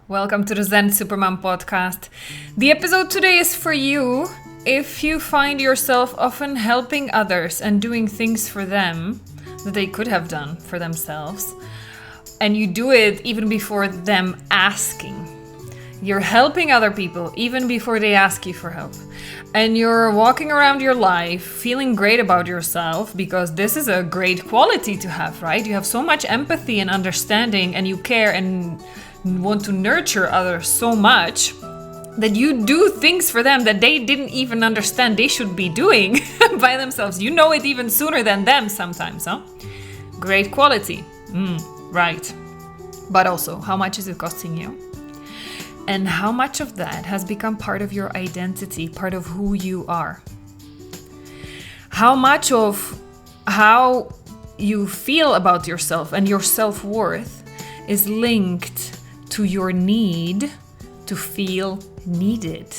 Welcome to the Zen Supermom podcast. The episode today is for you if you find yourself often helping others and doing things for them that they could have done for themselves, and you do it even before them asking. You're helping other people even before they ask you for help. And you're walking around your life feeling great about yourself because this is a great quality to have, right? You have so much empathy and understanding, and you care and want to nurture others so much that you do things for them that they didn't even understand they should be doing by themselves. You know it even sooner than them sometimes, huh? Great quality. Right. But also, how much is it costing you? And how much of that has become part of your identity, part of who you are? How much of how you feel about yourself and your self-worth is linked to your need to feel needed?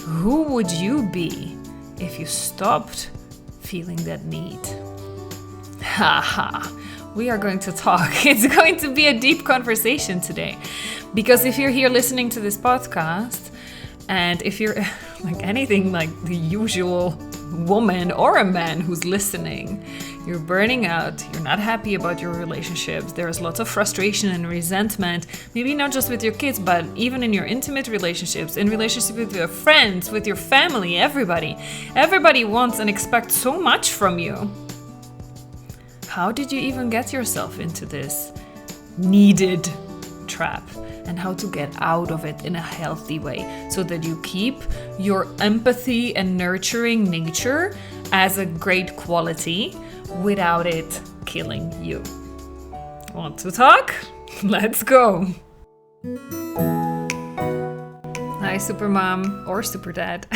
Who would you be if you stopped feeling that need? We are going to talk. It's going to be a deep conversation today. Because if you're here listening to this podcast, and if you're like anything like the usual woman or a man who's listening, you're burning out, you're not happy about your relationships, there's lots of frustration and resentment, maybe not just with your kids, but even in your intimate relationships, in relationship with your friends, with your family, everybody. Everybody wants and expects so much from you. How did you even get yourself into this needed trap? And how to get out of it in a healthy way so that you keep your empathy and nurturing nature as a great quality without it killing you. Want to talk? Let's go. Hi, Supermom or Superdad.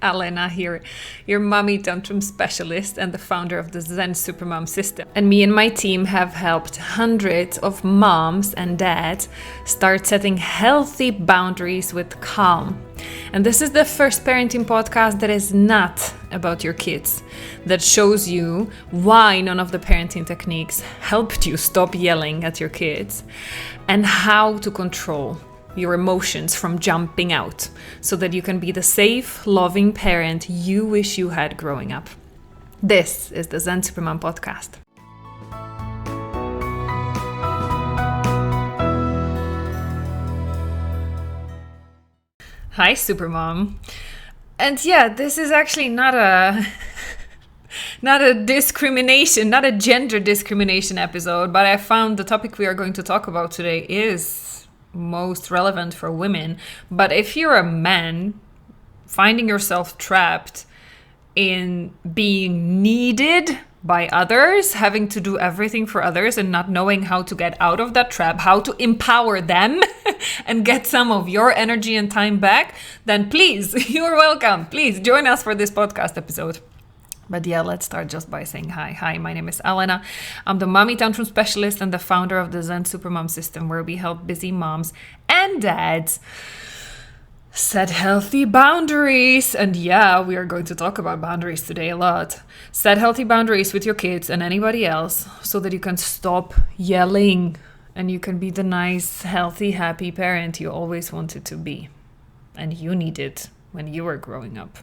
Alena here, your mommy tantrum specialist and the founder of the Zen Supermom system. And me and my team have helped hundreds of moms and dads start setting healthy boundaries with calm. And this is the first parenting podcast that is not about your kids, that shows you why none of the parenting techniques helped you stop yelling at your kids, and how to control your emotions from jumping out so that you can be the safe, loving parent you wish you had growing up. This is the Zen Supermom podcast. Hi, Supermom. And yeah, this is actually not a discrimination, not a gender discrimination episode, but I found the topic we are going to talk about today is most relevant for women. But if you're a man finding yourself trapped in being needed by others, having to do everything for others and not knowing how to get out of that trap, how to empower them and get some of your energy and time back, then please, you're welcome. Please join us for this podcast episode. But yeah, let's start just by saying hi. Hi, my name is Alena. I'm the mommy tantrum specialist and the founder of the Zen Supermom system, where we help busy moms and dads set healthy boundaries. And yeah, we are going to talk about boundaries today a lot. Set healthy boundaries with your kids and anybody else so that you can stop yelling and you can be the nice, healthy, happy parent you always wanted to be and you needed when you were growing up.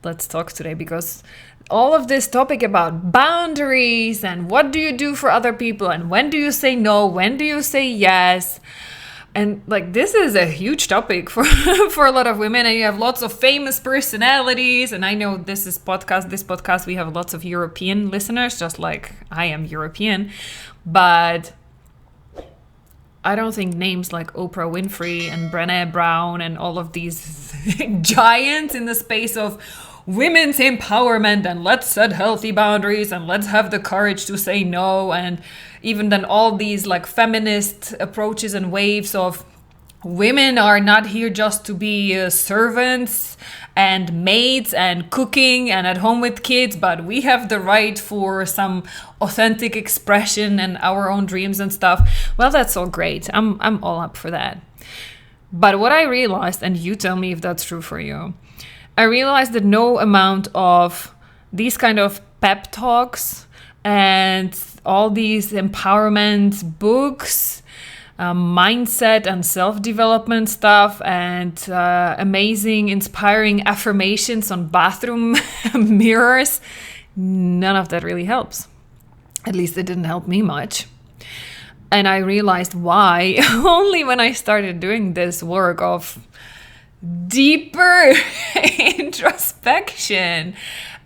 Let's talk today, because all of this topic about boundaries and what do you do for other people and when do you say no, when do you say yes, and like this is a huge topic for for a lot of women, and you have lots of famous personalities, and I know this podcast we have lots of European listeners, just like I am European, but I don't think names like Oprah Winfrey and Brené Brown and all of these giants in the space of women's empowerment and let's set healthy boundaries and let's have the courage to say no, and even then all these like feminist approaches and waves of women are not here just to be servants and maids and cooking and at home with kids, but we have the right for some authentic expression and our own dreams and stuff. Well, that's all great. I'm all up for that. But what I realized, and you tell me if that's true for you, I realized that no amount of these kind of pep talks and all these empowerment books mindset and self-development stuff and amazing, inspiring affirmations on bathroom mirrors, none of that really helps. At least it didn't help me much. And I realized why only when I started doing this work of deeper introspection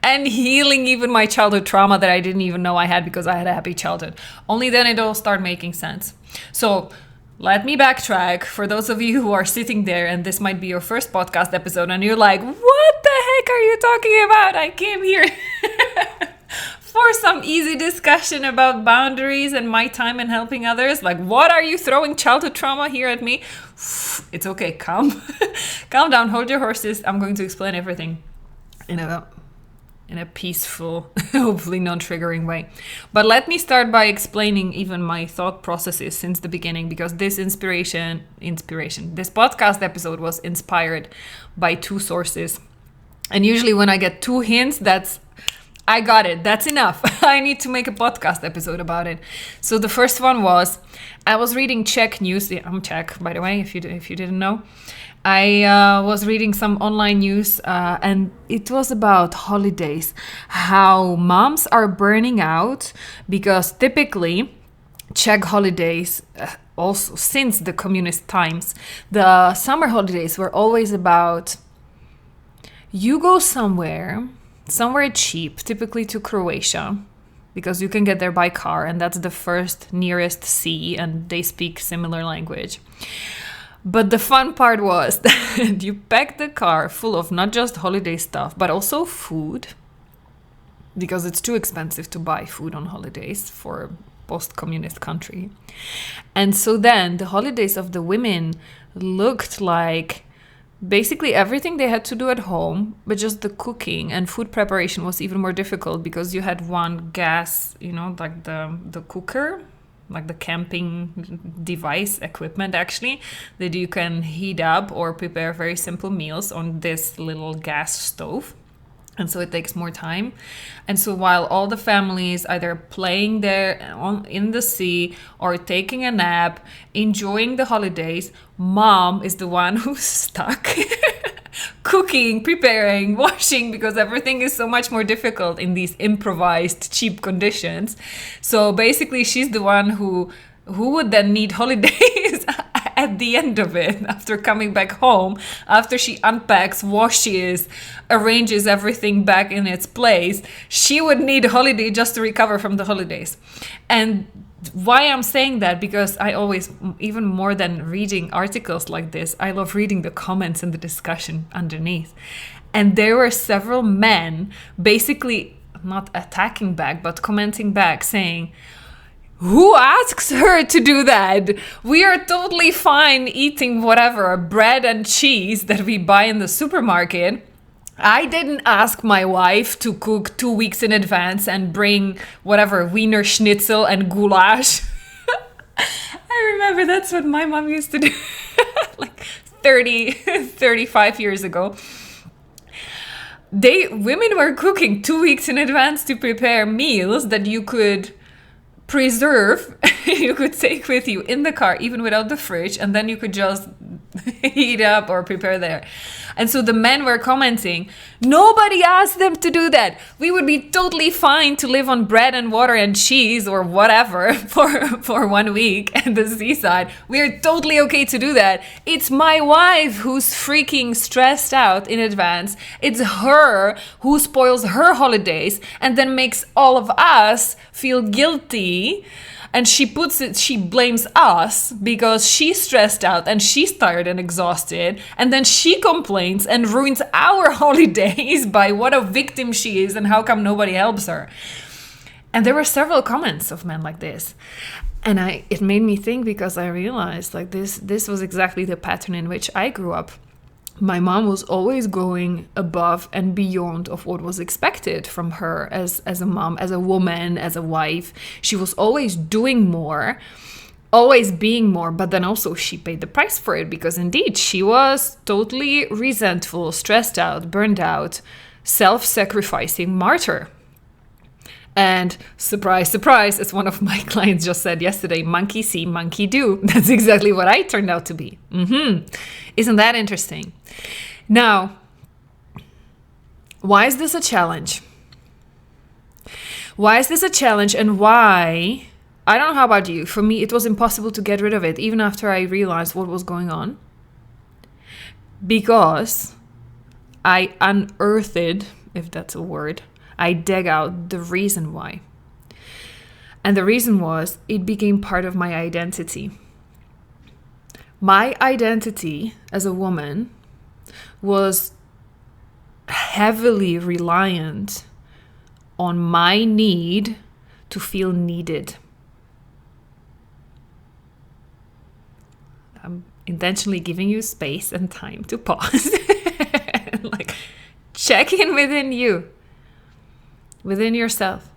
and healing even my childhood trauma that I didn't even know I had because I had a happy childhood. Only then it all started making sense. So let me backtrack for those of you who are sitting there and this might be your first podcast episode and you're like, what the heck are you talking about? I came here for some easy discussion about boundaries and my time in helping others. Like, what are you throwing childhood trauma here at me? It's okay, calm down, hold your horses. I'm going to explain everything in a peaceful, hopefully non-triggering way. But let me start by explaining even my thought processes since the beginning, because this this podcast episode was inspired by two sources. And usually when I get two hints, I got it. That's enough. I need to make a podcast episode about it. So the first one was, I was reading Czech news. Yeah, I'm Czech, by the way, if you didn't know. I was reading some online news and it was about holidays, how moms are burning out because typically Czech holidays, also since the communist times, the summer holidays were always about you go somewhere cheap, typically to Croatia, because you can get there by car and that's the first nearest sea and they speak similar language. But the fun part was that you pack the car full of not just holiday stuff, but also food, because it's too expensive to buy food on holidays for a post-communist country. And so then the holidays of the women looked like basically everything they had to do at home, but just the cooking and food preparation was even more difficult because you had one gas, like the cooker, like the camping device equipment actually, that you can heat up or prepare very simple meals on this little gas stove. And so it takes more time. And so while all the families either playing there in the sea or taking a nap, enjoying the holidays, mom is the one who's stuck cooking, preparing, washing, because everything is so much more difficult in these improvised, cheap conditions. So basically she's the one who would then need holidays at the end of it, after coming back home, after she unpacks, washes, arranges everything back in its place. She would need a holiday just to recover from the holidays. And why I'm saying that, because I always, even more than reading articles like this, I love reading the comments and the discussion underneath. And there were several men basically not attacking back, but commenting back saying, who asks her to do that? We are totally fine eating whatever bread and cheese that we buy in the supermarket. I didn't ask my wife to cook 2 weeks in advance and bring whatever Wiener Schnitzel and goulash. I remember that's what my mom used to do like 35 years ago. Women were cooking 2 weeks in advance to prepare meals that you could preserve, you could take with you in the car, even without the fridge, and then you could just heat up or prepare there. And so the men were commenting, nobody asked them to do that. We would be totally fine to live on bread and water and cheese or whatever for 1 week at the seaside. We are totally okay to do that. It's my wife who's freaking stressed out in advance. It's her who spoils her holidays and then makes all of us feel guilty. And she blames us because she's stressed out and she's tired and exhausted. And then she complains and ruins our holidays by what a victim she is and how come nobody helps her. And there were several comments of men like this. And it made me think, because I realized like this was exactly the pattern in which I grew up. My mom was always going above and beyond of what was expected from her as a mom, as a woman, as a wife. She was always doing more, always being more, but then also she paid the price for it, because indeed she was totally resentful, stressed out, burned out, self-sacrificing martyr. And surprise, surprise, as one of my clients just said yesterday, monkey see, monkey do. That's exactly what I turned out to be. Isn't that interesting? Now, why is this a challenge? Why is this a challenge, and why? I don't know how about you. For me, it was impossible to get rid of it, even after I realized what was going on. Because I unearthed, if that's a word, I dug out the reason why. And the reason was it became part of my identity. My identity as a woman was heavily reliant on my need to feel needed. I'm intentionally giving you space and time to pause. Like, check in within you. Within yourself.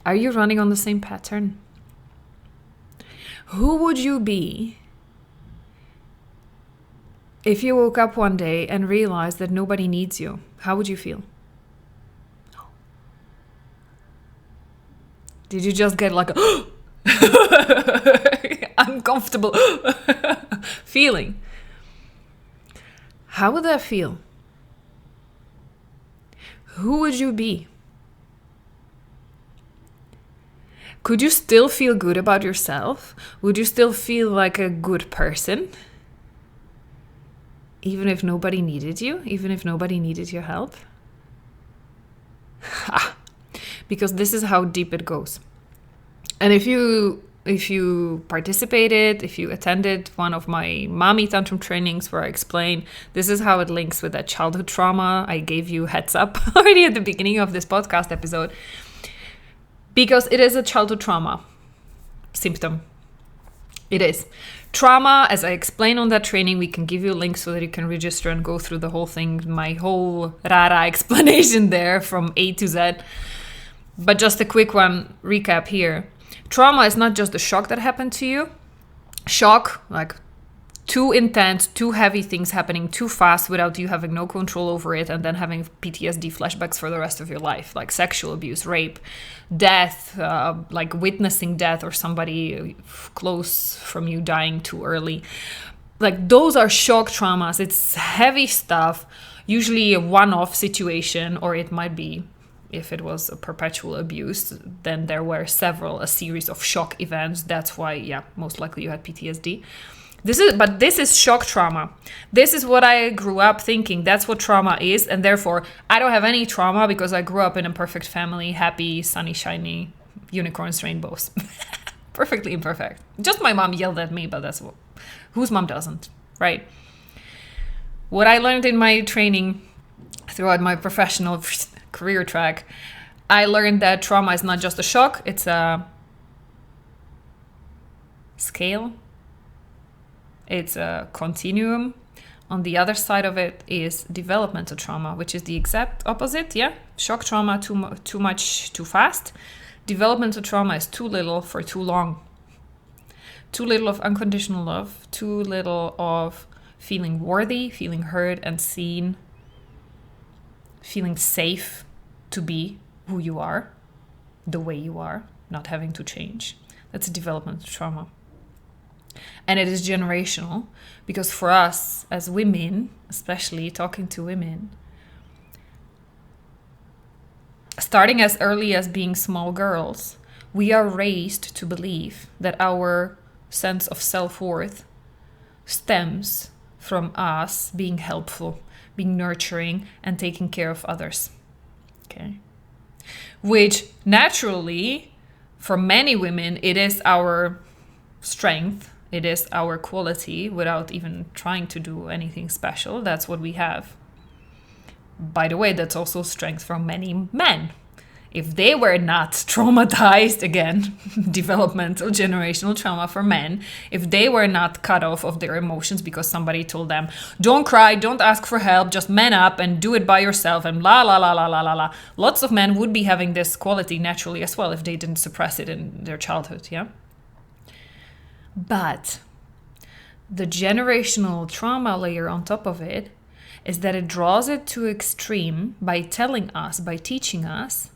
Are you running on the same pattern? Who would you be if you woke up one day and realized that nobody needs you? How would you feel? Did you just get like a uncomfortable feeling? How would that feel? Who would you be? Could you still feel good about yourself? Would you still feel like a good person? Even if nobody needed you? Even if nobody needed your help? Because this is how deep it goes. And if you participated, if you attended one of my mommy tantrum trainings where I explain this is how it links with that childhood trauma, I gave you heads up already at the beginning of this podcast episode. Because it is a childhood trauma symptom. It is. Trauma, as I explained on that training, we can give you links so that you can register and go through the whole thing, my whole rara explanation there from A to Z. But just a quick one recap here. Trauma is not just the shock that happened to you. Shock, like too intense, too heavy things happening too fast without you having no control over it, and then having PTSD flashbacks for the rest of your life, like sexual abuse, rape, death, like witnessing death or somebody close from you dying too early. Like those are shock traumas. It's heavy stuff, usually a one-off situation, or it might be, if it was a perpetual abuse, then there were a series of shock events. That's why, most likely you had PTSD. This is shock trauma. This is what I grew up thinking. That's what trauma is. And therefore, I don't have any trauma because I grew up in a perfect family, happy, sunny, shiny, unicorns, rainbows. Perfectly imperfect. Just my mom yelled at me, but whose mom doesn't, right? What I learned in my training throughout my professional career track, I learned that trauma is not just a shock, it's a scale. It's a continuum. On the other side of it is developmental trauma, which is the exact opposite, Shock trauma, too much, too fast. Developmental trauma is too little for too long. Too little of unconditional love, too little of feeling worthy, feeling heard and seen, feeling safe to be who you are, the way you are, not having to change. That's a developmental trauma. And it is generational because for us as women, especially talking to women, starting as early as being small girls, we are raised to believe that our sense of self-worth stems from us being helpful, being nurturing, and taking care of others. Okay? Which naturally, for many women, it is our strength. It is our quality without even trying to do anything special. That's what we have. By the way, that's also strength from many men. If they were not traumatized, again, developmental, generational trauma for men, if they were not cut off of their emotions because somebody told them, don't cry, don't ask for help, just man up and do it by yourself and la la la la la la la. Lots of men would be having this quality naturally as well if they didn't suppress it in their childhood, But the generational trauma layer on top of it is that it draws it to extreme by telling us, by teaching us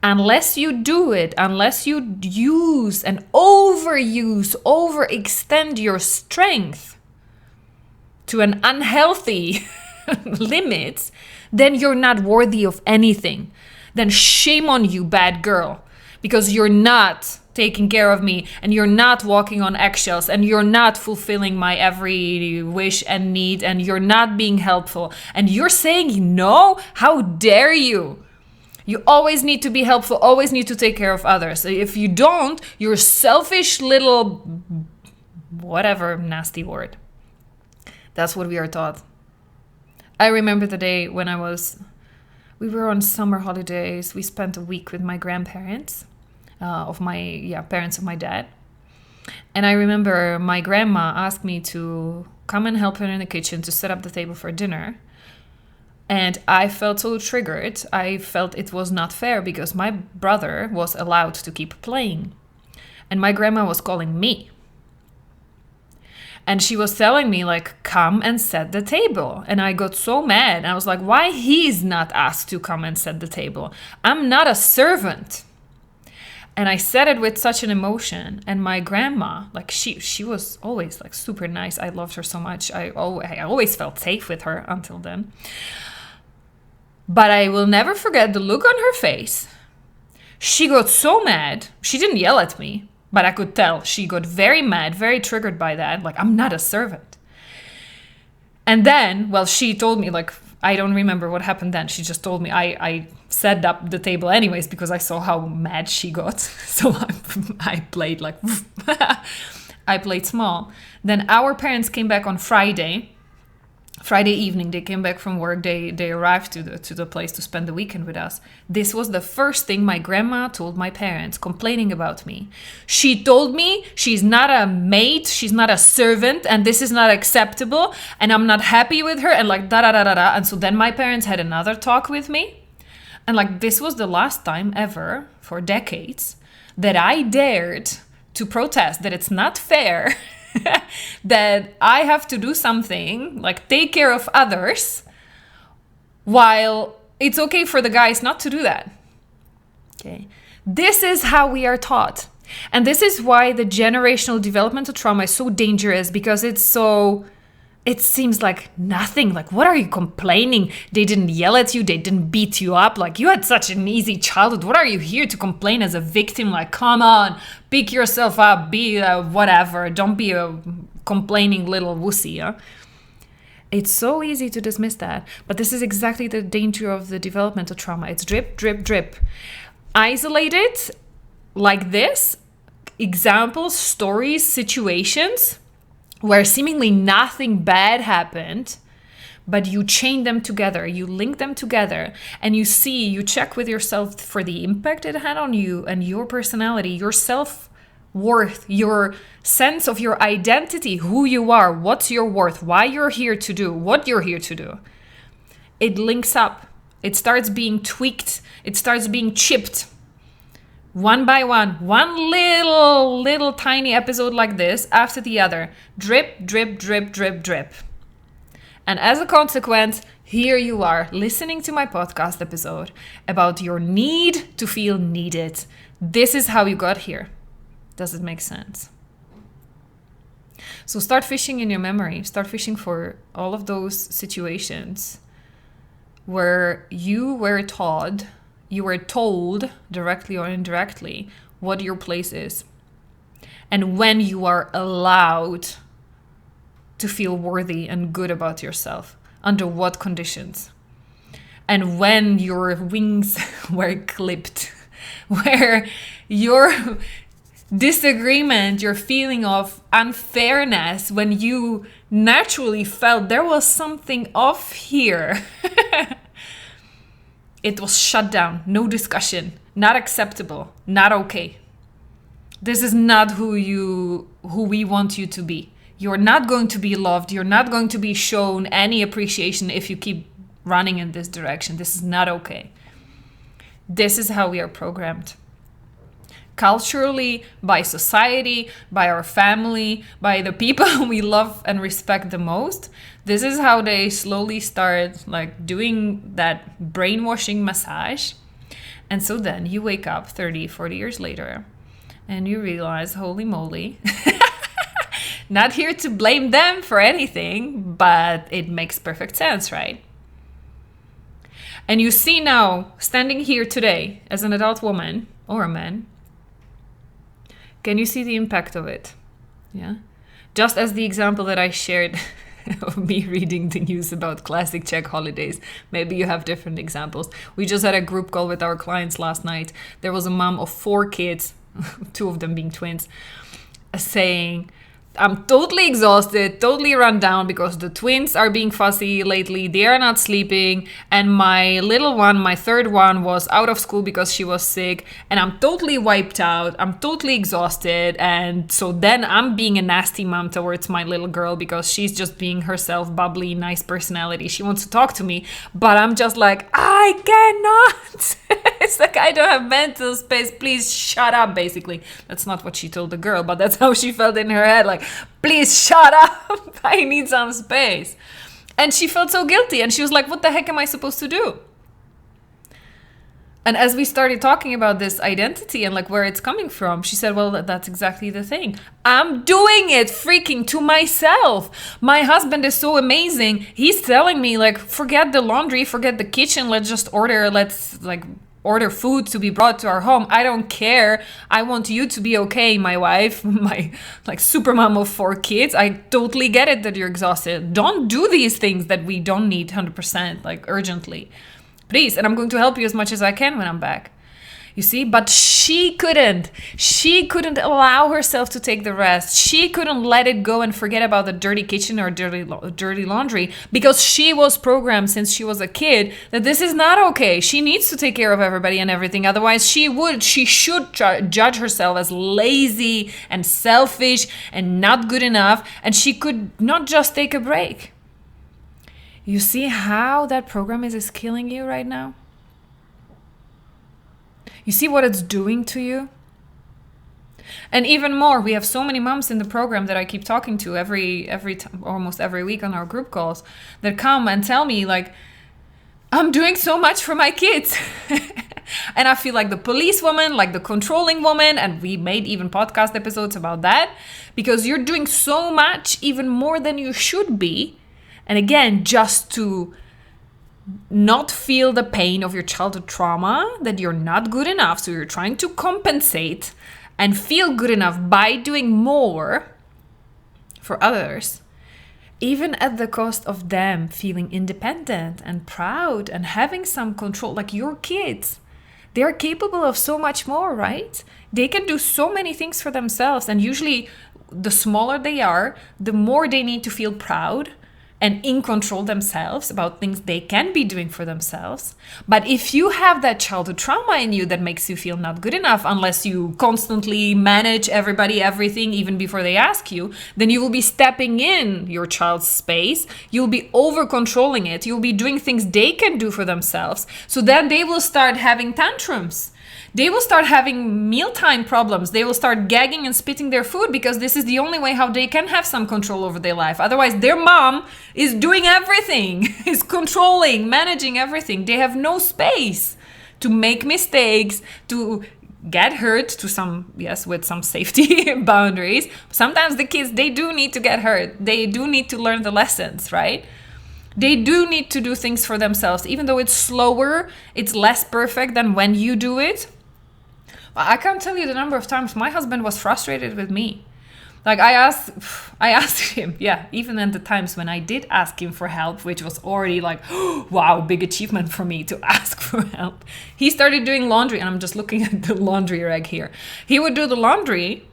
Unless you do it, unless you use and overextend your strength to an unhealthy limit, then you're not worthy of anything. Then shame on you, bad girl, because you're not taking care of me, and you're not walking on eggshells, and you're not fulfilling my every wish and need, and you're not being helpful, and you're saying no? How dare you? You always need to be helpful, always need to take care of others. If you don't, you're a selfish little whatever nasty word. That's what we are taught. I remember the day when we were on summer holidays. We spent a week with my grandparents, parents of my dad. And I remember my grandma asked me to come and help her in the kitchen to set up the table for dinner. And I felt so triggered. I felt it was not fair because my brother was allowed to keep playing. And my grandma was calling me. And she was telling me, like, come and set the table. And I got so mad. I was like, why he's not asked to come and set the table? I'm not a servant. And I said it with such an emotion. And my grandma, like, she was always, like, super nice. I loved her so much. I always felt safe with her until then. But I will never forget the look on her face. She got so mad. She didn't yell at me, but I could tell she got very mad, very triggered by that. Like, I'm not a servant. And then, well, she told me, like, I don't remember what happened then. She just told me I set up the table anyways because I saw how mad she got. So I played like, I played small. Then our parents came back on Friday evening. They came back from work. They arrived to the place to spend the weekend with us. This was the first thing my grandma told my parents, complaining about me. She told me she's not a maid, she's not a servant, and this is not acceptable, and I'm not happy with her, and like da-da-da-da-da. And so then my parents had another talk with me. And like, this was the last time ever, for decades, that I dared to protest that it's not fair that I have to do something, like take care of others, while it's okay for the guys not to do that. Okay, this is how we are taught. And this is why the generational developmental trauma is so dangerous, because it seems like nothing. Like, what are you complaining? They didn't yell at you. They didn't beat you up. Like, you had such an easy childhood. What are you here to complain as a victim? Like, come on, pick yourself up, be whatever. Don't be a complaining little wussy. Yeah? It's so easy to dismiss that. But this is exactly the danger of the developmental trauma. It's drip, drip, drip. Isolated like this, examples, stories, situations where seemingly nothing bad happened, but you chain them together, you link them together, and you check with yourself for the impact it had on you and your personality, your self-worth, your sense of your identity, who you are, what's your worth, why you're here to do, what you're here to do. It links up. It starts being tweaked. It starts being chipped. One by one little tiny episode like this after the other. Drip, drip, drip, drip, drip. And as a consequence, here you are listening to my podcast episode about your need to feel needed. This is how you got here. Does it make sense? So start fishing in your memory. Start fishing for all of those situations where you were told directly or indirectly what your place is, and when you are allowed to feel worthy and good about yourself, under what conditions, and when your wings were clipped, where your disagreement, your feeling of unfairness, when you naturally felt there was something off here, it was shut down. No discussion. Not acceptable. Not okay. This is not who we want you to be. You're not going to be loved. You're not going to be shown any appreciation if you keep running in this direction. This is not okay. This is how we are programmed. Culturally, by society, by our family, by the people we love and respect the most. This is how they slowly start like doing that brainwashing massage. And so then you wake up 30, 40 years later and you realize, holy moly, not here to blame them for anything, but it makes perfect sense, right? And you see now, standing here today as an adult woman or a man, can you see the impact of it? Yeah. Just as the example that I shared of me reading the news about classic Czech holidays. Maybe you have different examples. We just had a group call with our clients last night. There was a mom of 4 kids, 2 of them being twins, saying, I'm totally exhausted, totally run down because the twins are being fussy lately. They are not sleeping. And my little one, my third one, was out of school because she was sick. And I'm totally wiped out. I'm totally exhausted. And so then I'm being a nasty mom towards my little girl because she's just being herself, bubbly, nice personality. She wants to talk to me. But I'm just like, I cannot. It's like, I don't have mental space. Please shut up, basically. That's not what she told the girl, but that's how she felt in her head. Like, please shut up. I need some space. And she felt so guilty. And she was like, what the heck am I supposed to do? And as we started talking about this identity and like where it's coming from, she said, well, that's exactly the thing. I'm doing it freaking to myself. My husband is so amazing. He's telling me like, forget the laundry, forget the kitchen. Let's just order food to be brought to our home. I don't care. I want you to be okay, my wife, my like supermom of 4 kids. I totally get it that you're exhausted. Don't do these things that we don't need 100%, like urgently. Please, and I'm going to help you as much as I can when I'm back. You see, but she couldn't. She couldn't allow herself to take the rest. She couldn't let it go and forget about the dirty kitchen or dirty laundry because she was programmed since she was a kid that this is not okay. She needs to take care of everybody and everything. Otherwise, she should judge herself as lazy and selfish and not good enough. And she could not just take a break. You see how that program is killing you right now? You see what it's doing to you? And even more, we have so many moms in the program that I keep talking to almost every week on our group calls that come and tell me like, I'm doing so much for my kids. And I feel like the policewoman, like the controlling woman, and we made even podcast episodes about that because you're doing so much, even more than you should be. And again, just to not feel the pain of your childhood trauma, that you're not good enough. So you're trying to compensate and feel good enough by doing more for others, even at the cost of them feeling independent and proud and having some control. Like your kids, they're capable of so much more, right? They can do so many things for themselves. And usually the smaller they are, the more they need to feel proud and in control themselves about things they can be doing for themselves. But if you have that childhood trauma in you that makes you feel not good enough, unless you constantly manage everybody, everything, even before they ask you, then you will be stepping in your child's space. You'll be over controlling it. You'll be doing things they can do for themselves. So then they will start having tantrums. They will start having mealtime problems. They will start gagging and spitting their food because this is the only way how they can have some control over their life. Otherwise, their mom is doing everything, is controlling, managing everything. They have no space to make mistakes, to get hurt to some, yes, with some safety boundaries. Sometimes the kids, they do need to get hurt. They do need to learn the lessons, right? They do need to do things for themselves. Even though it's slower, it's less perfect than when you do it. I can't tell you the number of times my husband was frustrated with me. Like I asked him, yeah, even at the times when I did ask him for help, which was already like, wow, big achievement for me to ask for help. He started doing laundry, and I'm just looking at the laundry rag here. He would do the laundry,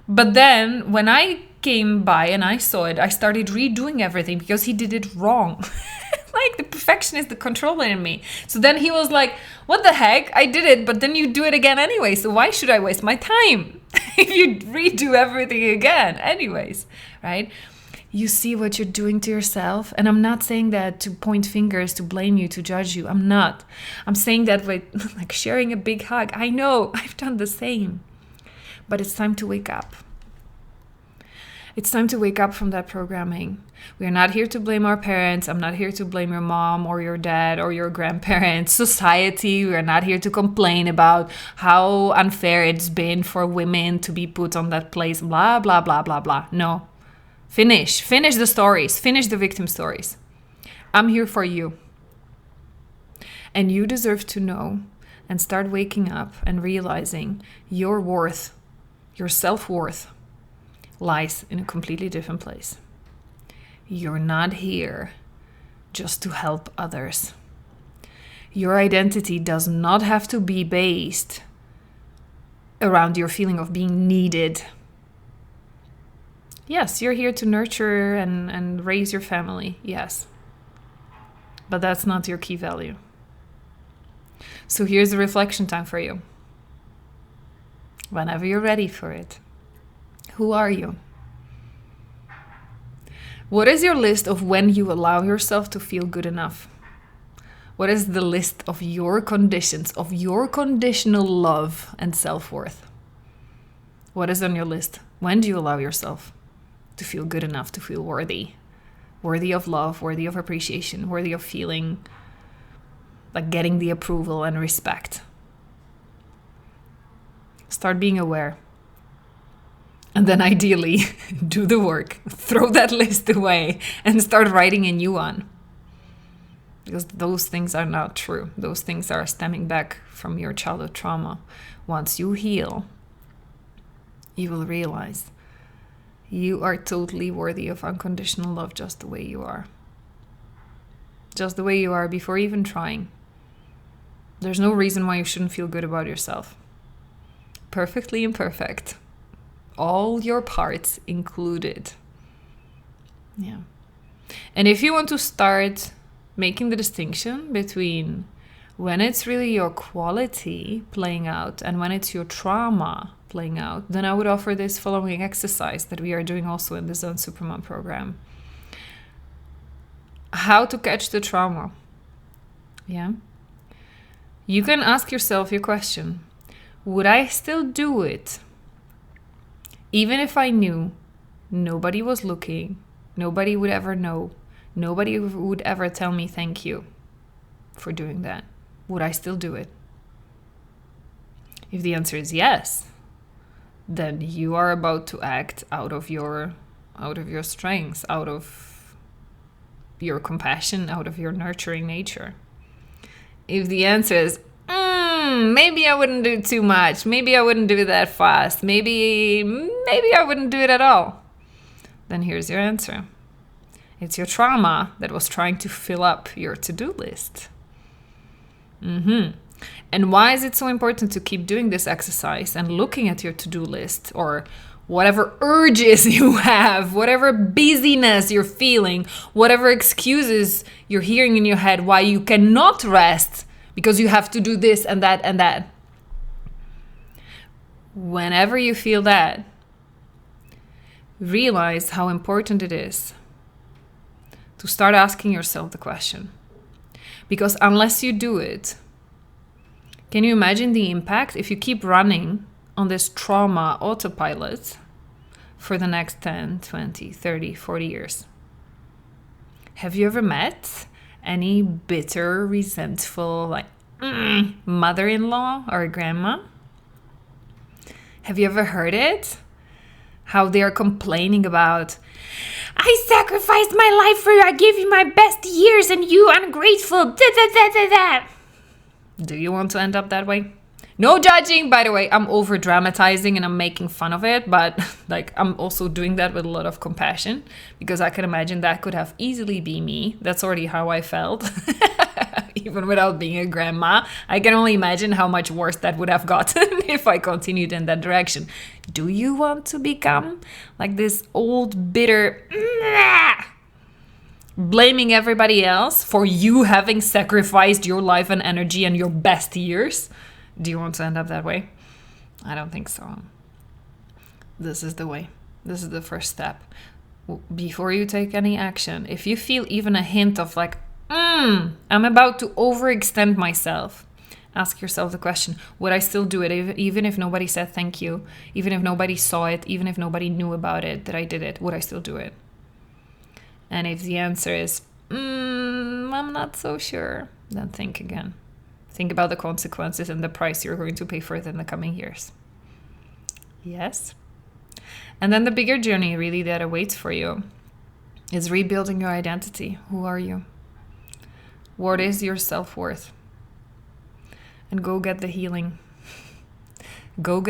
but then when I came by and I saw it, I started redoing everything because he did it wrong. Like the perfectionist, the controller in me. So then he was like, what the heck? I did it, but then you do it again anyway. So why should I waste my time if you redo everything again anyways, right? You see what you're doing to yourself. And I'm not saying that to point fingers, to blame you, to judge you. I'm not. I'm saying that with like sharing a big hug. I know I've done the same, but it's time to wake up. It's time to wake up from that programming. We are not here to blame our parents. I'm not here to blame your mom or your dad or your grandparents. Society, we are not here to complain about how unfair it's been for women to be put on that place. Blah, blah, blah, blah, blah. No. Finish the stories. Finish the victim stories. I'm here for you. And you deserve to know and start waking up and realizing your worth, your self-worth, lies in a completely different place. You're not here just to help others. Your identity does not have to be based around your feeling of being needed. Yes, you're here to nurture and raise your family, yes. But that's not your key value. So here's a reflection time for you. Whenever you're ready for it. Who are you? What is your list of when you allow yourself to feel good enough? What is the list of your conditions, of your conditional love and self-worth? What is on your list? When do you allow yourself to feel good enough, to feel worthy? Worthy of love, worthy of appreciation, worthy of feeling like getting the approval and respect. Start being aware. And then ideally, do the work. Throw that list away and start writing a new one. Because those things are not true. Those things are stemming back from your childhood trauma. Once you heal, you will realize you are totally worthy of unconditional love just the way you are. Just the way you are before even trying. There's no reason why you shouldn't feel good about yourself. Perfectly imperfect. All your parts included. Yeah. And if you want to start making the distinction between when it's really your quality playing out and when it's your trauma playing out, then I would offer this following exercise that we are doing also in the Zen Supermom program. How to catch the trauma. Yeah. You can ask yourself your question. Would I still do it? Even if I knew nobody was looking, nobody would ever know, nobody would ever tell me thank you for doing that. Would I still do it? If the answer is yes, then you are about to act out of your strengths, out of your compassion, out of your nurturing nature. If the answer is maybe I wouldn't do too much. Maybe I wouldn't do it that fast. Maybe I wouldn't do it at all. Then here's your answer. It's your trauma that was trying to fill up your to-do list. And why is it so important to keep doing this exercise and looking at your to-do list or whatever urges you have, whatever busyness you're feeling, whatever excuses you're hearing in your head why you cannot rest because you have to do this and that and that. Whenever you feel that, realize how important it is to start asking yourself the question. Because unless you do it, can you imagine the impact if you keep running on this trauma autopilot for the next 10, 20, 30, 40 years? Have you ever met any bitter, resentful, mother-in-law or grandma? Have you ever heard it? How they are complaining about, I sacrificed my life for you, I gave you my best years and you ungrateful, da da da da da. Do you want to end up that way? No judging, by the way. I'm over dramatizing and I'm making fun of it, but I'm also doing that with a lot of compassion because I can imagine that could have easily been me. That's already how I felt. Even without being a grandma, I can only imagine how much worse that would have gotten if I continued in that direction. Do you want to become like this old, bitter, blaming everybody else for you having sacrificed your life and energy and your best years? Do you want to end up that way? I don't think so. This is the way. This is the first step. Before you take any action, if you feel even a hint of I'm about to overextend myself, Ask yourself the question, would I still do it even if nobody said thank you, even if nobody saw it, even if nobody knew about it, that I did it, would I still do it? And if the answer is, I'm not so sure, then think again. Think about the consequences and the price you're going to pay for it in the coming years. Yes? And then the bigger journey really that awaits for you is rebuilding your identity. Who are you? What is your self-worth? And go get the healing. Go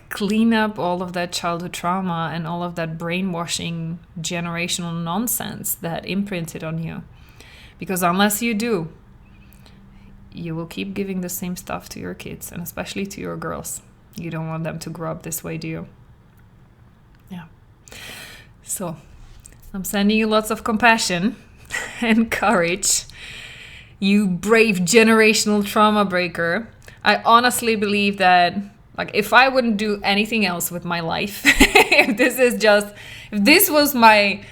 clean up all of that childhood trauma and all of that brainwashing generational nonsense that imprinted on you. Because unless you do, you will keep giving the same stuff to your kids, and especially to your girls. You don't want them to grow up this way, do you? Yeah. So I'm sending you lots of compassion and courage. You brave generational trauma breaker. I honestly believe that, if I wouldn't do anything else with my life, if this was my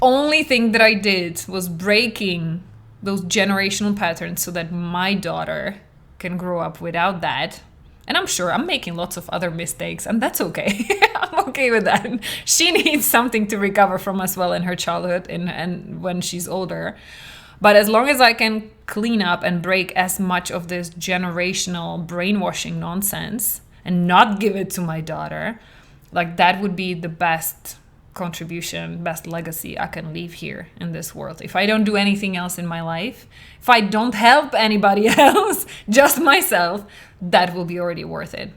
only thing that I did was breaking those generational patterns so that my daughter can grow up without that. And I'm sure I'm making lots of other mistakes, and that's okay. I'm okay with that. She needs something to recover from as well in her childhood and when she's older. But as long as I can clean up and break as much of this generational brainwashing nonsense and not give it to my daughter, that would be the best contribution, best legacy I can leave here in this world. If I don't do anything else in my life, if I don't help anybody else, just myself, that will be already worth it.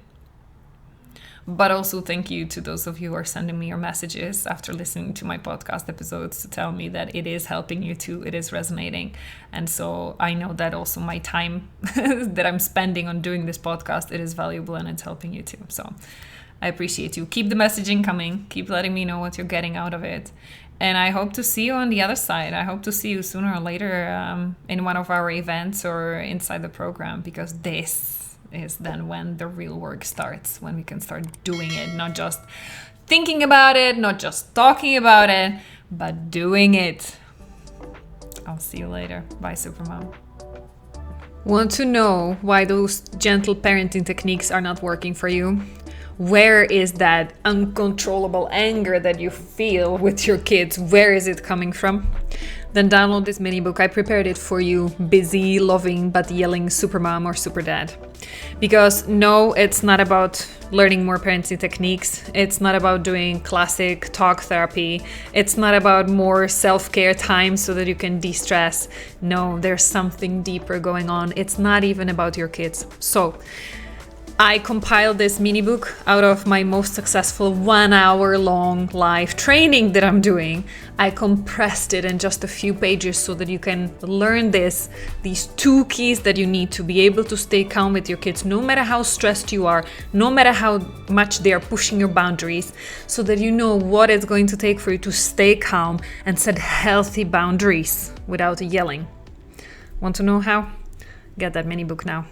But also thank you to those of you who are sending me your messages after listening to my podcast episodes to tell me that it is helping you too, it is resonating. And so I know that also my time that I'm spending on doing this podcast, it is valuable and it's helping you too. So I appreciate you. Keep the messaging coming. Keep letting me know what you're getting out of it. And I hope to see you on the other side. I hope to see you sooner or later in one of our events or inside the program, because this is then when the real work starts, when we can start doing it, not just thinking about it, not just talking about it, but doing it. I'll see you later. Bye, Supermom. Want to know why those gentle parenting techniques are not working for you? Where is that uncontrollable anger that you feel with your kids? Where is it coming from? Then download this mini book. I prepared it for you, busy, loving, but yelling supermom or superdad. Because no, it's not about learning more parenting techniques. It's not about doing classic talk therapy. It's not about more self-care time so that you can de-stress. No, there's something deeper going on. It's not even about your kids. So I compiled this mini book out of my most successful 1 hour long live training that I'm doing. I compressed it in just a few pages so that you can learn these 2 keys that you need to be able to stay calm with your kids, no matter how stressed you are, no matter how much they are pushing your boundaries, so that you know what it's going to take for you to stay calm and set healthy boundaries without yelling. Want to know how? Get that mini book now.